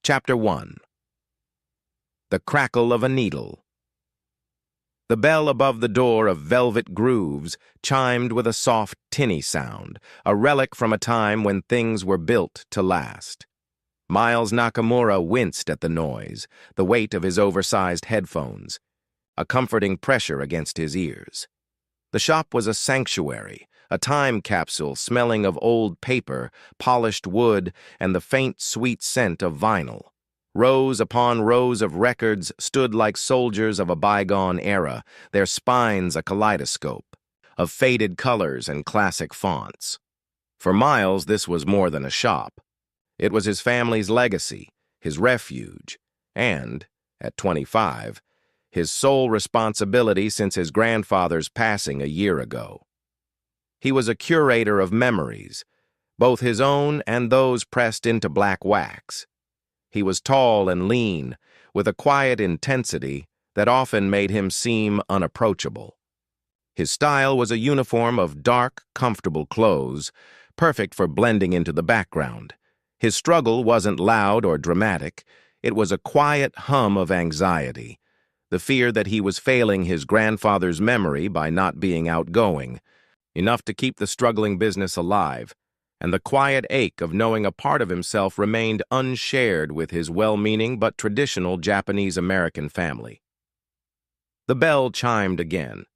Chapter 1. The Crackle of a Needle. The bell above the door of Velvet Grooves chimed with a soft, tinny sound, a relic from a time when things were built to last. Miles Nakamura winced at the noise, the weight of his oversized headphones, a comforting pressure against his ears. The shop was a sanctuary, a time capsule smelling of old paper, polished wood, and the faint, sweet scent of vinyl. Rows upon rows of records stood like soldiers of a bygone era, their spines a kaleidoscope, of faded colors and classic fonts. For Miles, this was more than a shop. It was his family's legacy, his refuge, and, at 25, his sole responsibility since his grandfather's passing a year ago. He was a curator of memories, both his own and those pressed into black wax. He was tall and lean, with a quiet intensity that often made him seem unapproachable. His style was a uniform of dark, comfortable clothes, perfect for blending into the background. His struggle wasn't loud or dramatic. It was a quiet hum of anxiety, the fear that he was failing his grandfather's memory by not being outgoing, enough to keep the struggling business alive, and the quiet ache of knowing a part of himself remained unshared with his well-meaning but traditional Japanese-American family. The bell chimed again.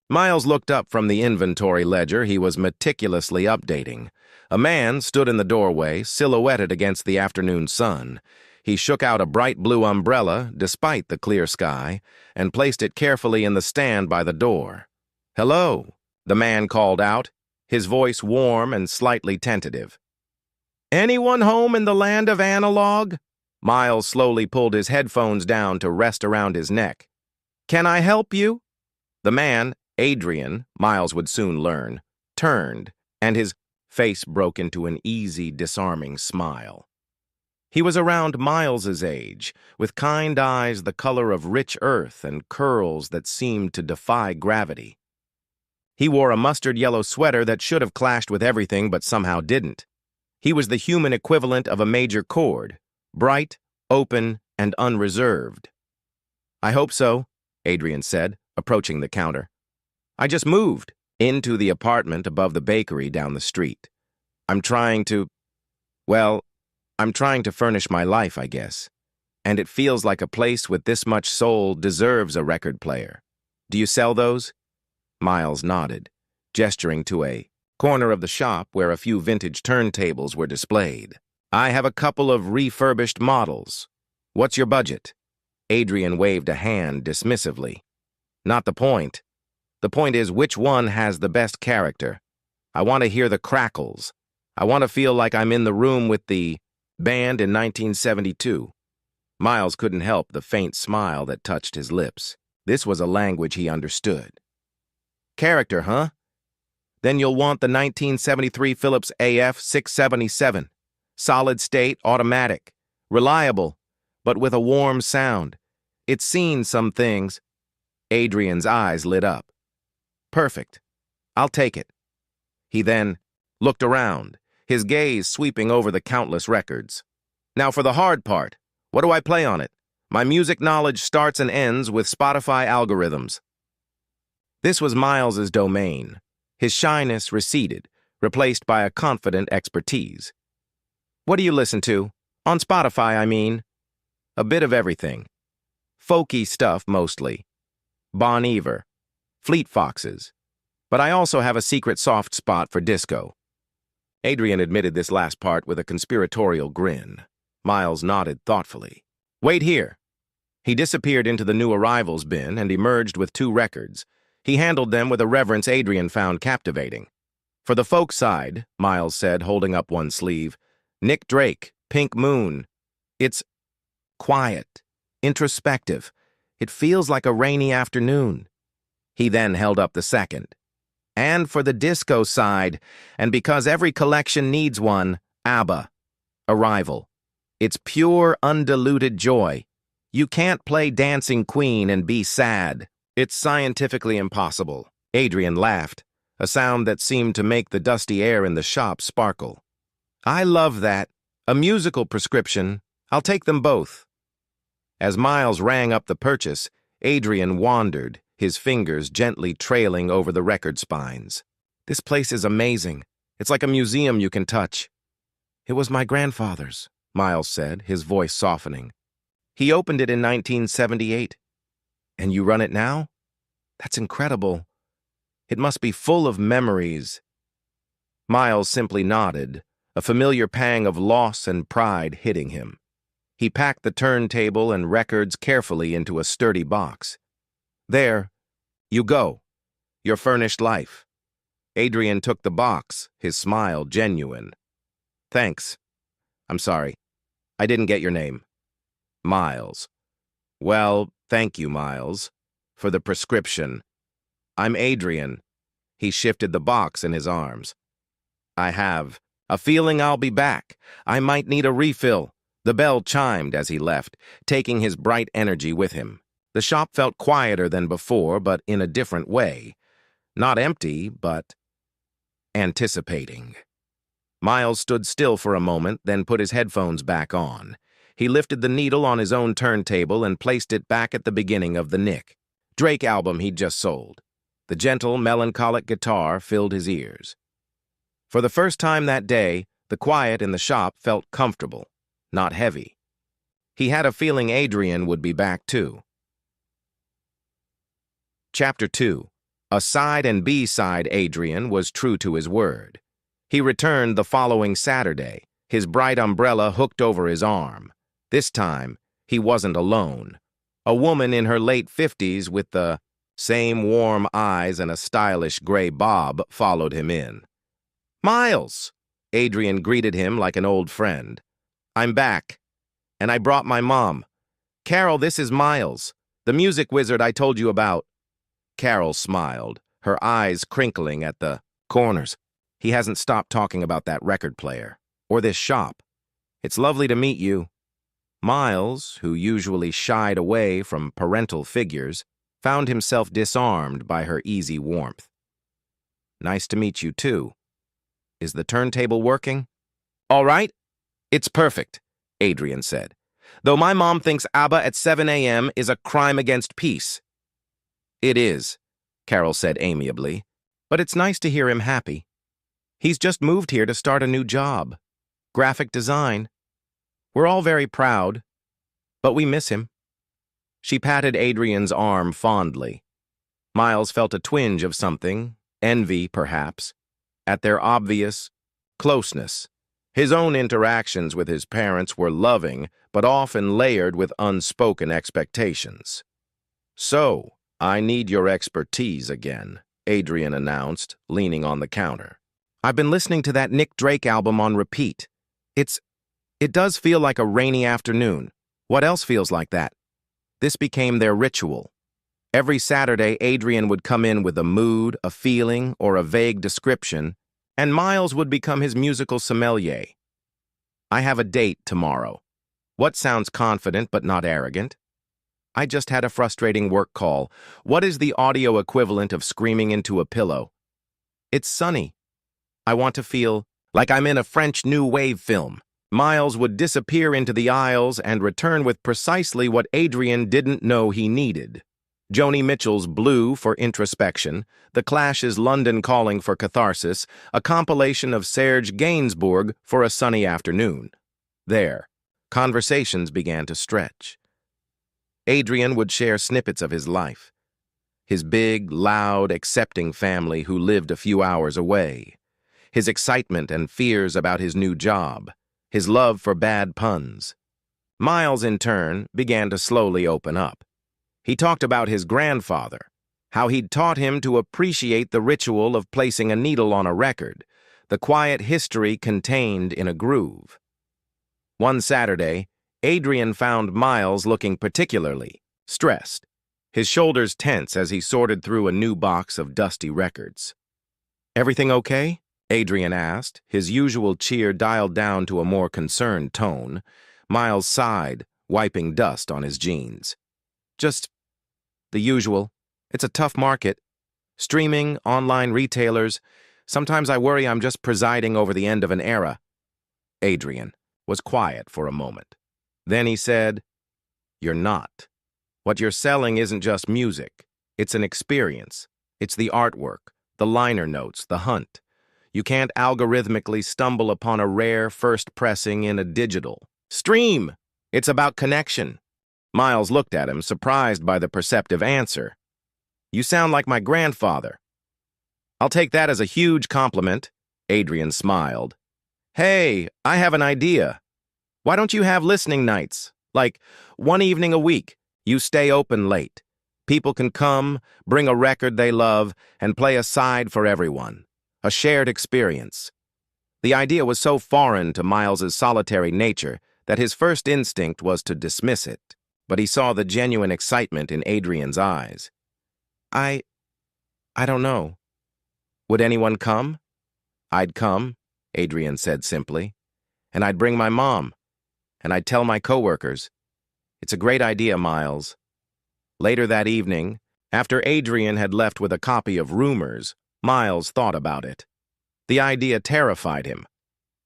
Miles looked up from the inventory ledger he was meticulously updating. A man stood in the doorway, silhouetted against the afternoon sun. He shook out a bright blue umbrella, despite the clear sky, and placed it carefully in the stand by the door. "Hello," the man called out, his voice warm and slightly tentative. "Anyone home in the land of analog?" Miles slowly pulled his headphones down to rest around his neck. "Can I help you?" The man, Adrian, Miles would soon learn, turned, and his face broke into an easy, disarming smile. He was around Miles's age, with kind eyes the color of rich earth and curls that seemed to defy gravity. He wore a mustard-yellow sweater that should have clashed with everything but somehow didn't. He was the human equivalent of a major chord, bright, open, and unreserved. "I hope so," Adrian said, approaching the counter. "I just moved into the apartment above the bakery down the street. I'm trying to furnish my life, I guess. And it feels like a place with this much soul deserves a record player. Do you sell those?" Miles nodded, gesturing to a corner of the shop where a few vintage turntables were displayed. "I have a couple of refurbished models. What's your budget?" Adrian waved a hand dismissively. "Not the point. The point is which one has the best character. I want to hear the crackles. I want to feel like I'm in the room with the band in 1972. Miles couldn't help the faint smile that touched his lips. This was a language he understood. "Character, huh? Then you'll want the 1973 Philips AF 677. Solid state, automatic. Reliable, but with a warm sound. It's seen some things." Adrian's eyes lit up. "Perfect. I'll take it." He then looked around, his gaze sweeping over the countless records. "Now for the hard part. What do I play on it? My music knowledge starts and ends with Spotify algorithms." This was Miles's domain. His shyness receded, replaced by a confident expertise. "What do you listen to? On Spotify, I mean." "A bit of everything. Folky stuff, mostly. Bon Iver. Fleet Foxes. But I also have a secret soft spot for disco." Adrian admitted this last part with a conspiratorial grin. Miles nodded thoughtfully. "Wait here." He disappeared into the new arrivals bin and emerged with 2 records. He handled them with a reverence Adrian found captivating. "For the folk side," Miles said, holding up one sleeve, "Nick Drake, Pink Moon. It's quiet, introspective. It feels like a rainy afternoon." He then held up the second. "And for the disco side, and because every collection needs one, ABBA. Arrival. It's pure, undiluted joy. You can't play Dancing Queen and be sad. It's scientifically impossible." Adrian laughed, a sound that seemed to make the dusty air in the shop sparkle. "I love that. A musical prescription. I'll take them both. As Miles rang up the purchase, Adrian wandered, his fingers gently trailing over the record spines. This place is amazing. It's like a museum you can touch. It was my grandfather's, Miles said, his voice softening. He opened it in 1978. And you run it now? That's incredible. It must be full of memories. Miles simply nodded, a familiar pang of loss and pride hitting him. He packed the turntable and records carefully into a sturdy box. There, you go. Your furnished life. Adrian took the box, his smile genuine. Thanks. I'm sorry. I didn't get your name. Miles. Well, thank you, Miles, for the prescription. I'm Adrian. He shifted the box in his arms. I have a feeling I'll be back. I might need a refill. The bell chimed as he left, taking his bright energy with him. The shop felt quieter than before, but in a different way. Not empty, but anticipating. Miles stood still for a moment, then put his headphones back on. He lifted the needle on his own turntable and placed it back at the beginning of the Nick Drake album he'd just sold. The gentle, melancholic guitar filled his ears. For the first time that day, the quiet in the shop felt comfortable, not heavy. He had a feeling Adrian would be back too. Chapter 2. A side and B-side Adrian was true to his word. He returned the following Saturday, his bright umbrella hooked over his arm. This time, he wasn't alone. A woman in her late 50s with the same warm eyes and a stylish gray bob followed him in. Miles! Adrian greeted him like an old friend. I'm back. And I brought my mom. Carol, this is Miles, the music wizard I told you about. Carol smiled, her eyes crinkling at the corners. He hasn't stopped talking about that record player, or this shop. It's lovely to meet you. Miles, who usually shied away from parental figures, found himself disarmed by her easy warmth. Nice to meet you, too. Is the turntable working? All right. It's perfect, Adrian said. Though my mom thinks ABBA at 7 a.m. is a crime against peace. It is, Carol said amiably, but it's nice to hear him happy. He's just moved here to start a new job. Graphic design. We're all very proud, but we miss him. She patted Adrian's arm fondly. Miles felt a twinge of something, envy perhaps, at their obvious closeness. His own interactions with his parents were loving, but often layered with unspoken expectations. So, I need your expertise again, Adrian announced, leaning on the counter. I've been listening to that Nick Drake album on repeat. It does feel like a rainy afternoon. What else feels like that? This became their ritual. Every Saturday, Adrian would come in with a mood, a feeling, or a vague description, and Miles would become his musical sommelier. I have a date tomorrow. What sounds confident but not arrogant? I just had a frustrating work call. What is the audio equivalent of screaming into a pillow? It's sunny. I want to feel like I'm in a French New Wave film. Miles would disappear into the aisles and return with precisely what Adrian didn't know he needed. Joni Mitchell's Blue for introspection, The Clash's London Calling for catharsis, a compilation of Serge Gainsbourg for a sunny afternoon. There, conversations began to stretch. Adrian would share snippets of his life. His big, loud, accepting family who lived a few hours away. His excitement and fears about his new job. His love for bad puns. Miles, in turn, began to slowly open up. He talked about his grandfather, how he'd taught him to appreciate the ritual of placing a needle on a record, the quiet history contained in a groove. One Saturday, Adrian found Miles looking particularly stressed, his shoulders tense as he sorted through a new box of dusty records. Everything okay? Adrian asked, his usual cheer dialed down to a more concerned tone. Miles sighed, wiping dust on his jeans. Just the usual. It's a tough market. Streaming, online retailers. Sometimes I worry I'm just presiding over the end of an era. Adrian was quiet for a moment. Then he said, "You're not. What you're selling isn't just music. It's an experience. It's the artwork, the liner notes, the hunt. You can't algorithmically stumble upon a rare first pressing in a digital stream. It's about connection." Miles looked at him, surprised by the perceptive answer. "You sound like my grandfather." "I'll take that as a huge compliment," Adrian smiled. "Hey, I have an idea. Why don't you have listening nights? Like, one evening a week. You stay open late. People can come, bring a record they love, and play a side for everyone. A shared experience." The idea was so foreign to Miles's solitary nature that his first instinct was to dismiss it, but he saw the genuine excitement in Adrian's eyes. I don't know. Would anyone come?" "I'd come," Adrian said simply. "And I'd bring my mom. And I'd tell my coworkers. It's a great idea, Miles." Later that evening, after Adrian had left with a copy of Rumors, Miles thought about it. The idea terrified him,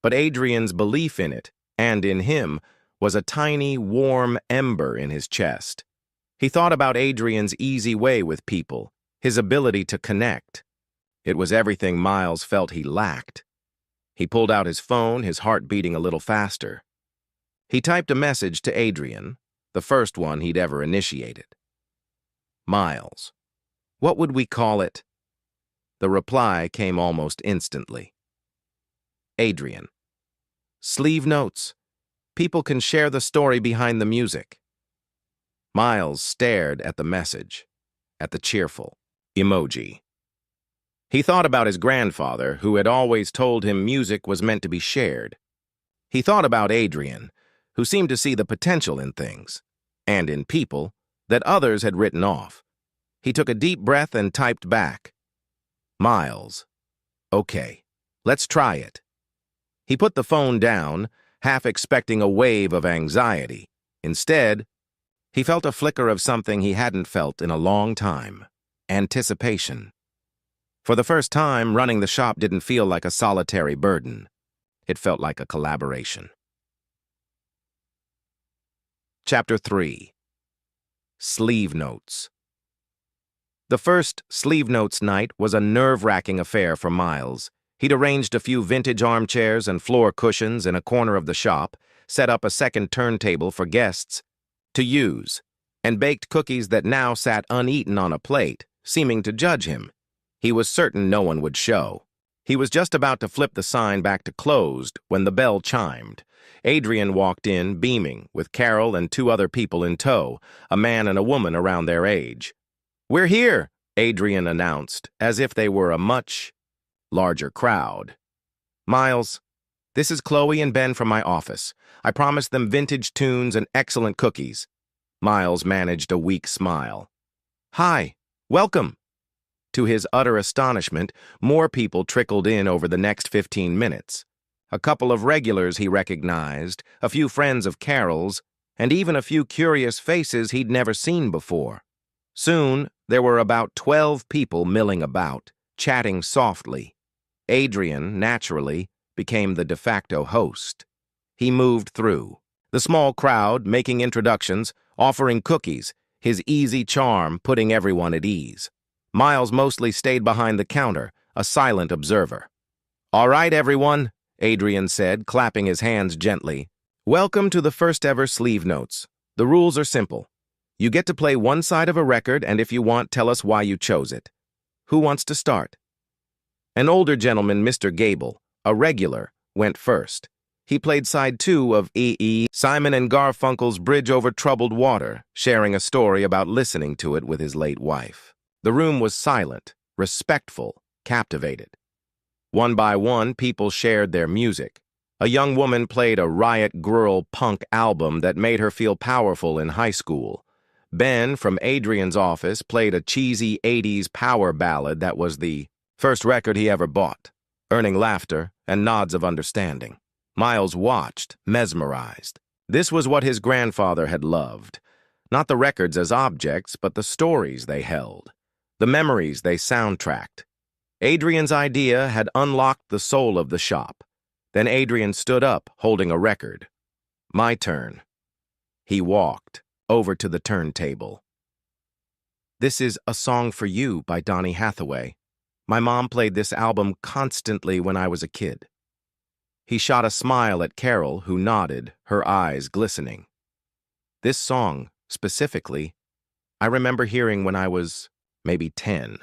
but Adrian's belief in it, and in him, was a tiny, warm ember in his chest. He thought about Adrian's easy way with people, his ability to connect. It was everything Miles felt he lacked. He pulled out his phone, his heart beating a little faster. He typed a message to Adrian, the first one he'd ever initiated. "Miles, what would we call it?" The reply came almost instantly. "Adrian. Sleeve notes. People can share the story behind the music." Miles stared at the message, at the cheerful emoji. He thought about his grandfather, who had always told him music was meant to be shared. He thought about Adrian, who seemed to see the potential in things, and in people, that others had written off. He took a deep breath and typed back, "Miles. Okay, let's try it." He put the phone down, half expecting a wave of anxiety. Instead, he felt a flicker of something he hadn't felt in a long time: anticipation. For the first time, running the shop didn't feel like a solitary burden. It felt like a collaboration. Chapter 3. Sleeve Notes. The first Sleeve Notes night was a nerve-wracking affair for Miles. He'd arranged a few vintage armchairs and floor cushions in a corner of the shop, set up a second turntable for guests to use, and baked cookies that now sat uneaten on a plate, seeming to judge him. He was certain no one would show. He was just about to flip the sign back to closed when the bell chimed. Adrian walked in, beaming, with Carol and two other people in tow, a man and a woman around their age. "We're here," Adrian announced, as if they were a much larger crowd. "Miles, this is Chloe and Ben from my office. I promised them vintage tunes and excellent cookies." Miles managed a weak smile. "Hi, welcome." To his utter astonishment, more people trickled in over the next 15 minutes. A couple of regulars he recognized, a few friends of Carol's, and even a few curious faces he'd never seen before. Soon, there were about 12 people milling about, chatting softly. Adrian, naturally, became the de facto host. He moved through the small crowd, making introductions, offering cookies, his easy charm putting everyone at ease. Miles mostly stayed behind the counter, a silent observer. "All right, everyone," Adrian said, clapping his hands gently. "Welcome to the first ever Sleeve Notes. The rules are simple. You get to play one side of a record, and if you want, tell us why you chose it. Who wants to start?" An older gentleman, Mr. Gable, a regular, went first. He played side 2 of Simon and Garfunkel's Bridge Over Troubled Water, sharing a story about listening to it with his late wife. The room was silent, respectful, captivated. One by one, people shared their music. A young woman played a Riot Grrrl punk album that made her feel powerful in high school. Ben, from Adrian's office, played a cheesy 80s power ballad that was the first record he ever bought, earning laughter and nods of understanding. Miles watched, mesmerized. This was what his grandfather had loved. Not the records as objects, but the stories they held. The memories they soundtracked. Adrian's idea had unlocked the soul of the shop. Then Adrian stood up, holding a record. "My turn." He walked over to the turntable. "This is A Song for You by Donny Hathaway. My mom played this album constantly when I was a kid." He shot a smile at Carol, who nodded, her eyes glistening. "This song, specifically, I remember hearing when I was maybe 10.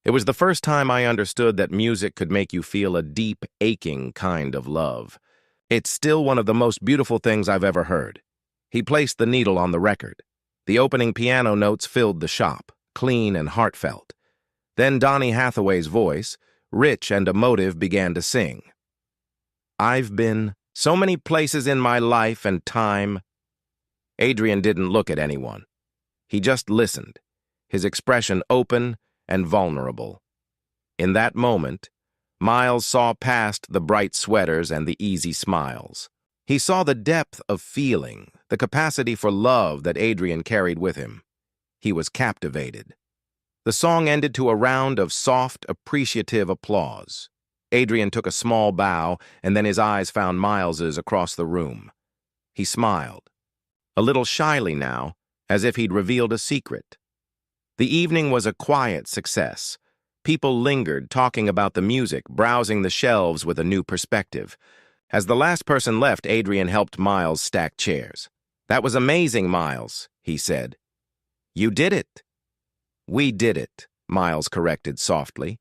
It was the first time I understood that music could make you feel a deep, aching kind of love. It's still one of the most beautiful things I've ever heard." He placed the needle on the record. The opening piano notes filled the shop, clean and heartfelt. Then Donny Hathaway's voice, rich and emotive, began to sing. "I've been so many places in my life and time." Adrian didn't look at anyone. He just listened, his expression open and vulnerable. In that moment, Miles saw past the bright sweaters and the easy smiles. He saw the depth of feeling, the capacity for love that Adrian carried with him. He was captivated. The song ended to a round of soft, appreciative applause. Adrian took a small bow, and then his eyes found Miles's across the room. He smiled, a little shyly now, as if he'd revealed a secret. The evening was a quiet success. People lingered, talking about the music, browsing the shelves with a new perspective. As the last person left, Adrian helped Miles stack chairs. "That was amazing, Miles," he said. "You did it." "We did it," Miles corrected softly.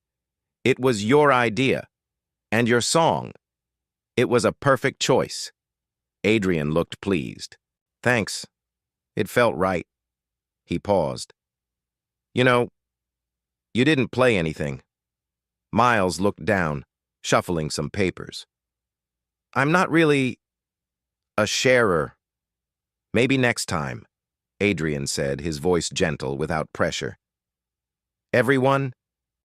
"It was your idea. And your song. It was a perfect choice." Adrian looked pleased. "Thanks. It felt right." He paused. "You know, you didn't play anything." Miles looked down, shuffling some papers. "I'm not really a sharer." "Maybe next time," Adrian said, his voice gentle, without pressure. "Everyone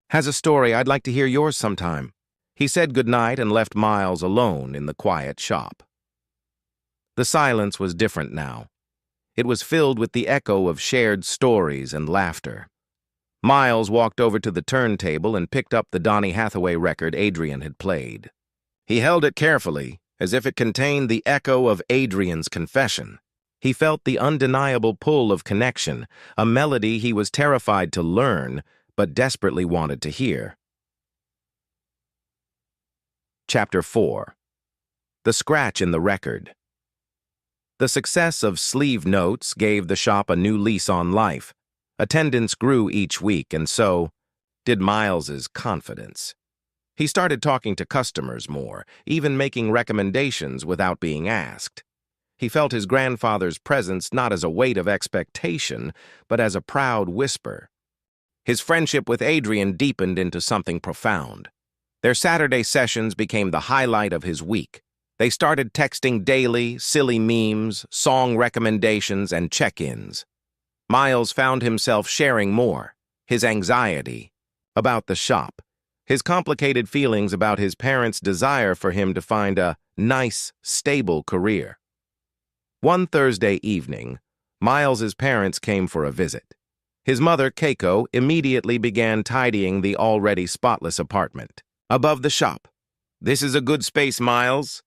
has a story. I'd like to hear yours sometime." He said goodnight and left Miles alone in the quiet shop. The silence was different now. It was filled with the echo of shared stories and laughter. Miles walked over to the turntable and picked up the Donny Hathaway record Adrian had played. He held it carefully, as if it contained the echo of Adrian's confession. He felt the undeniable pull of connection, a melody he was terrified to learn, but desperately wanted to hear. Chapter 4. The Scratch in the Record. The success of Sleeve Notes gave the shop a new lease on life. Attendance grew each week, and so did Miles's confidence. He started talking to customers more, even making recommendations without being asked. He felt his grandfather's presence not as a weight of expectation, but as a proud whisper. His friendship with Adrian deepened into something profound. Their Saturday sessions became the highlight of his week. They started texting daily, silly memes, song recommendations, and check-ins. Miles found himself sharing more, his anxiety about the shop, his complicated feelings about his parents' desire for him to find a nice, stable career. One Thursday evening, Miles's parents came for a visit. His mother, Keiko, immediately began tidying the already spotless apartment. Above the shop. "This is a good space, Miles,"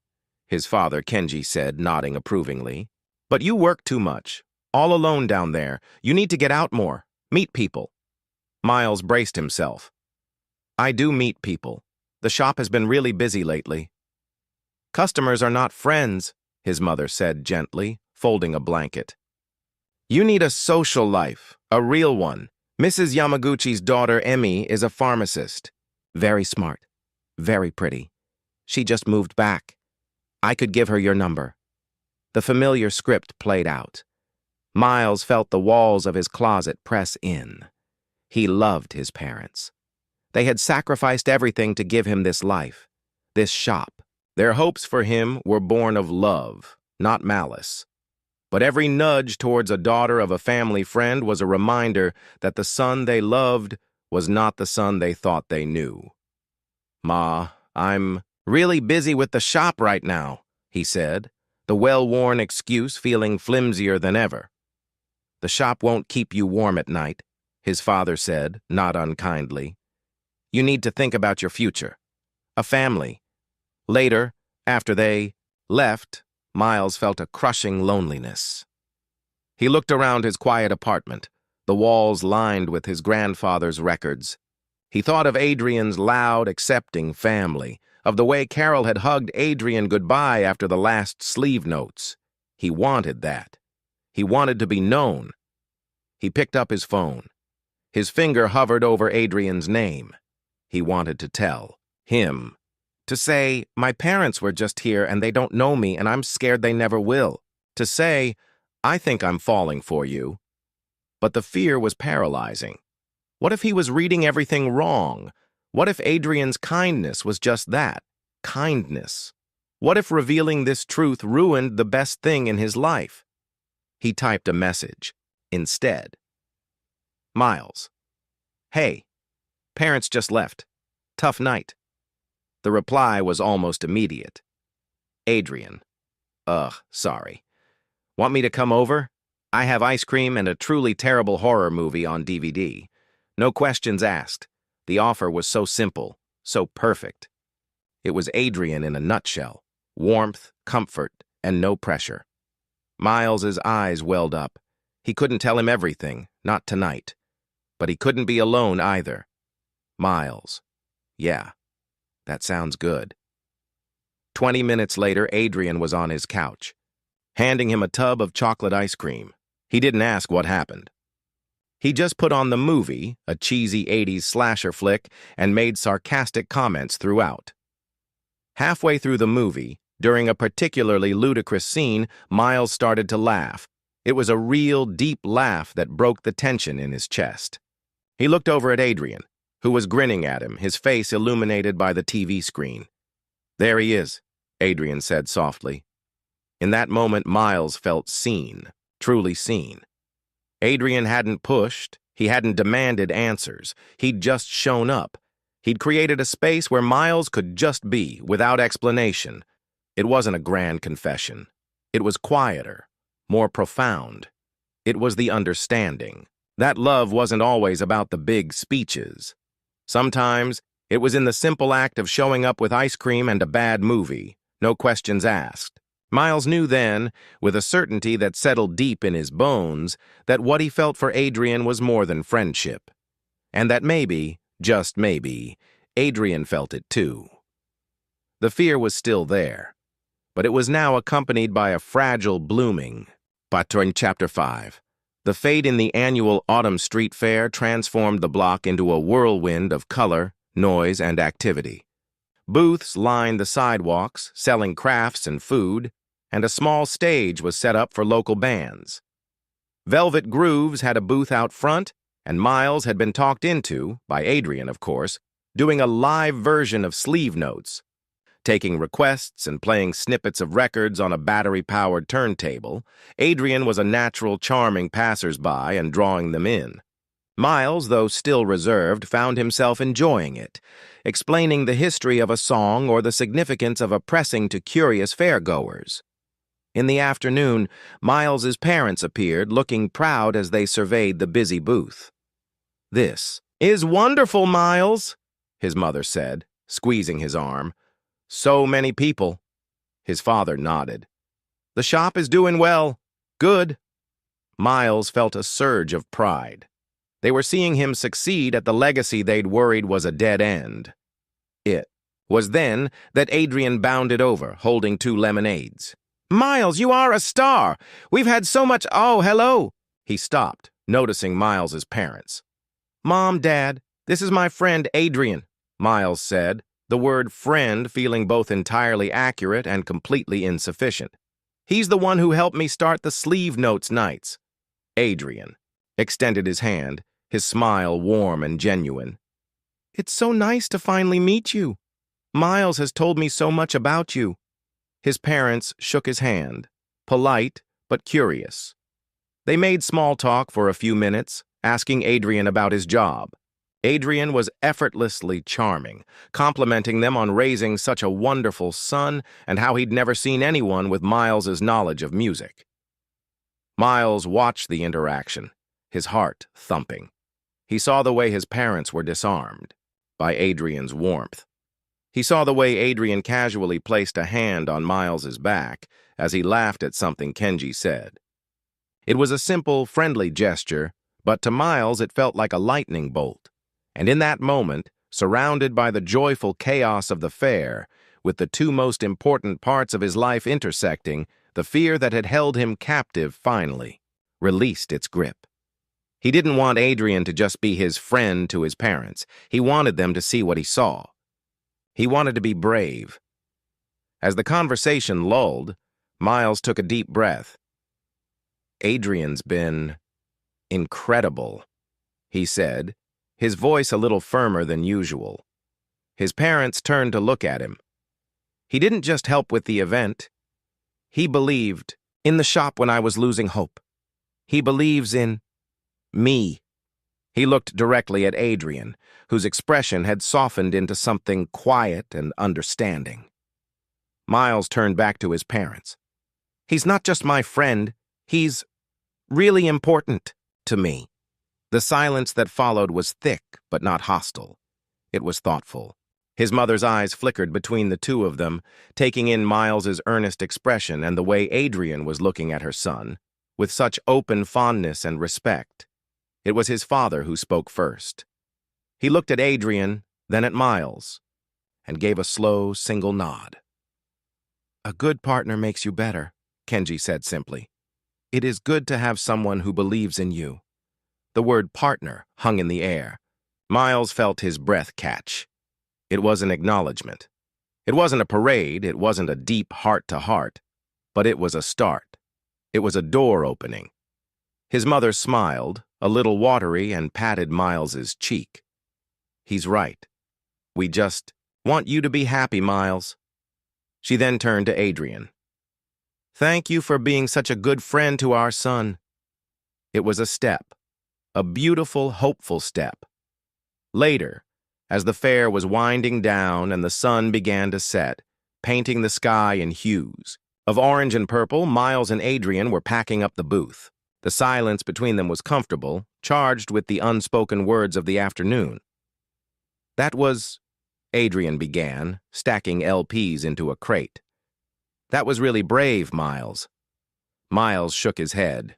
his father, Kenji, said, nodding approvingly. "But you work too much. All alone down there. You need to get out more. Meet people." Miles braced himself. "I do meet people. The shop has been really busy lately." "Customers are not friends," his mother said gently, folding a blanket. "You need a social life, a real one. Mrs. Yamaguchi's daughter, Emi, is a pharmacist. Very smart. Very pretty. She just moved back. I could give her your number." The familiar script played out. Miles felt the walls of his closet press in. He loved his parents. They had sacrificed everything to give him this life, this shop. Their hopes for him were born of love, not malice. But every nudge towards a daughter of a family friend was a reminder that the son they loved was not the son they thought they knew. "Ma, I'm really busy with the shop right now," he said, the well-worn excuse feeling flimsier than ever. "The shop won't keep you warm at night," his father said, not unkindly. "You need to think about your future. A family." Later, after they left, Miles felt a crushing loneliness. He looked around his quiet apartment, the walls lined with his grandfather's records. He thought of Adrian's loud, accepting family, of the way Carol had hugged Adrian goodbye after the last sleeve notes. He wanted that. He wanted to be known. He picked up his phone. His finger hovered over Adrian's name. He wanted to tell him. To say, my parents were just here and they don't know me and I'm scared they never will. To say, I think I'm falling for you. But the fear was paralyzing. What if he was reading everything wrong? What if Adrian's kindness was just that, kindness? What if revealing this truth ruined the best thing in his life? He typed a message instead. Miles. Hey, parents just left. Tough night. The reply was almost immediate. Adrian. Ugh, sorry. Want me to come over? I have ice cream and a truly terrible horror movie on DVD. No questions asked. The offer was so simple, so perfect. It was Adrian in a nutshell. Warmth, comfort, and no pressure. Miles's eyes welled up. He couldn't tell him everything, not tonight. But he couldn't be alone either. Miles. Yeah, that sounds good. 20 minutes later, Adrian was on his couch, handing him a tub of chocolate ice cream. He didn't ask what happened. He just put on the movie, a cheesy 80s slasher flick, and made sarcastic comments throughout. Halfway through the movie, during a particularly ludicrous scene, Miles started to laugh. It was a real, deep laugh that broke the tension in his chest. He looked over at Adrian, who was grinning at him, his face illuminated by the TV screen. There he is, Adrian said softly. In that moment, Miles felt seen, truly seen. Adrian hadn't pushed, he hadn't demanded answers, he'd just shown up. He'd created a space where Miles could just be, without explanation. It wasn't a grand confession. It was quieter, more profound. It was the understanding. That love wasn't always about the big speeches. Sometimes, it was in the simple act of showing up with ice cream and a bad movie, no questions asked. Miles knew then, with a certainty that settled deep in his bones, that what he felt for Adrian was more than friendship. And that maybe, just maybe, Adrian felt it too. The fear was still there, but it was now accompanied by a fragile blooming. Patron Chapter 5. The fete in the annual Autumn Street Fair transformed the block into a whirlwind of color, noise, and activity. Booths lined the sidewalks, selling crafts and food, and a small stage was set up for local bands. Velvet Grooves had a booth out front, and Miles had been talked into, by Adrian of course, doing a live version of Sleeve Notes, taking requests and playing snippets of records on a battery-powered turntable. Adrian was a natural, charming passersby and drawing them in. Miles, though still reserved, found himself enjoying it, explaining the history of a song or the significance of a pressing to curious fairgoers. In the afternoon, Miles's parents appeared, looking proud as they surveyed the busy booth. "This is wonderful, Miles," his mother said, squeezing his arm. "So many people." His father nodded. "The shop is doing well. Good." Miles felt a surge of pride. They were seeing him succeed at the legacy they'd worried was a dead end. It was then that Adrian bounded over, holding 2 lemonades. "Miles, you are a star! We've had so much— Oh, hello!" He stopped, noticing Miles's parents. "Mom, Dad, this is my friend Adrian," Miles said, the word friend feeling both entirely accurate and completely insufficient. "He's the one who helped me start the Sleeve Notes nights." Adrian extended his hand, his smile warm and genuine. "It's so nice to finally meet you. Miles has told me so much about you." His parents shook his hand, polite but curious. They made small talk for a few minutes, asking Adrian about his job. Adrian was effortlessly charming, complimenting them on raising such a wonderful son and how he'd never seen anyone with Miles's knowledge of music. Miles watched the interaction, his heart thumping. He saw the way his parents were disarmed by Adrian's warmth. He saw the way Adrian casually placed a hand on Miles's back as he laughed at something Kenji said. It was a simple, friendly gesture, but to Miles it felt like a lightning bolt. And in that moment, surrounded by the joyful chaos of the fair, with the two most important parts of his life intersecting, the fear that had held him captive finally released its grip. He didn't want Adrian to just be his friend to his parents. He wanted them to see what he saw. He wanted to be brave. As the conversation lulled, Miles took a deep breath. Adrian's been incredible, he said, his voice a little firmer than usual. His parents turned to look at him. He didn't just help with the event. He believed in the shop when I was losing hope. He believes in me. He looked directly at Adrian, whose expression had softened into something quiet and understanding. Miles turned back to his parents. He's not just my friend, he's really important to me. The silence that followed was thick, but not hostile. It was thoughtful. His mother's eyes flickered between the two of them, taking in Miles's earnest expression and the way Adrian was looking at her son, with such open fondness and respect. It was his father who spoke first. He looked at Adrian, then at Miles, and gave a slow, single nod. A good partner makes you better, Kenji said simply. It is good to have someone who believes in you. The word partner hung in the air. Miles felt his breath catch. It was an acknowledgement. It wasn't a parade, it wasn't a deep heart-to-heart, but it was a start. It was a door opening. His mother smiled, a little watery, and patted Miles's cheek. He's right. We just want you to be happy, Miles. She then turned to Adrian. Thank you for being such a good friend to our son. It was a step, a beautiful, hopeful step. Later, as the fair was winding down and the sun began to set, painting the sky in hues of orange and purple, Miles and Adrian were packing up the booth. The silence between them was comfortable, charged with the unspoken words of the afternoon. That was, Adrian began, stacking LPs into a crate. That was really brave, Miles. Miles shook his head.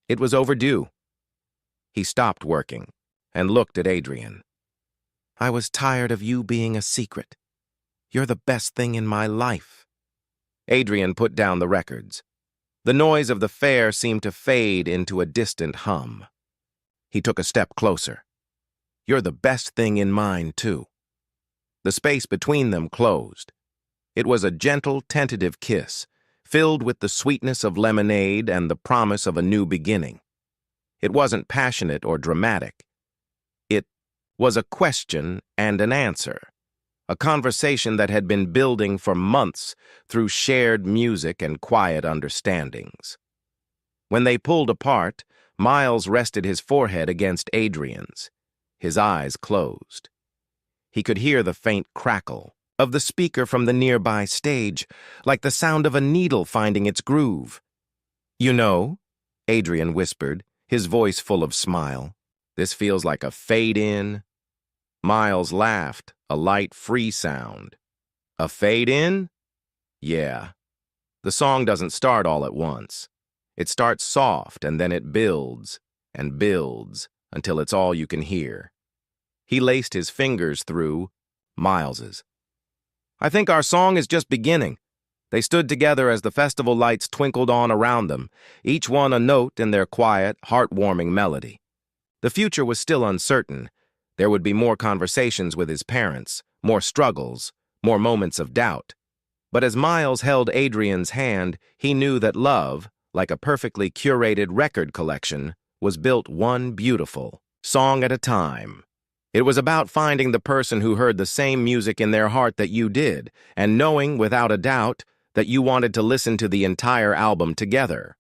It was overdue. He stopped working and looked at Adrian. I was tired of you being a secret. You're the best thing in my life. Adrian put down the records. The noise of the fair seemed to fade into a distant hum. He took a step closer. You're the best thing in mine, too. The space between them closed. It was a gentle, tentative kiss, filled with the sweetness of lemonade and the promise of a new beginning. It wasn't passionate or dramatic. It was a question and an answer, a conversation that had been building for months through shared music and quiet understandings. When they pulled apart, Miles rested his forehead against Adrian's. His eyes closed. He could hear the faint crackle of the speaker from the nearby stage, like the sound of a needle finding its groove. You know, Adrian whispered, his voice full of smile, this feels like a fade-in. Miles laughed, a light, free sound. A fade-in? Yeah. The song doesn't start all at once. It starts soft, and then it builds and builds until it's all you can hear. He laced his fingers through Miles's. I think our song is just beginning. They stood together as the festival lights twinkled on around them, each one a note in their quiet, heartwarming melody. The future was still uncertain. There would be more conversations with his parents, more struggles, more moments of doubt. But as Miles held Adrian's hand, he knew that love, like a perfectly curated record collection, was built one beautiful song at a time. It was about finding the person who heard the same music in their heart that you did, and knowing, without a doubt, that you wanted to listen to the entire album together.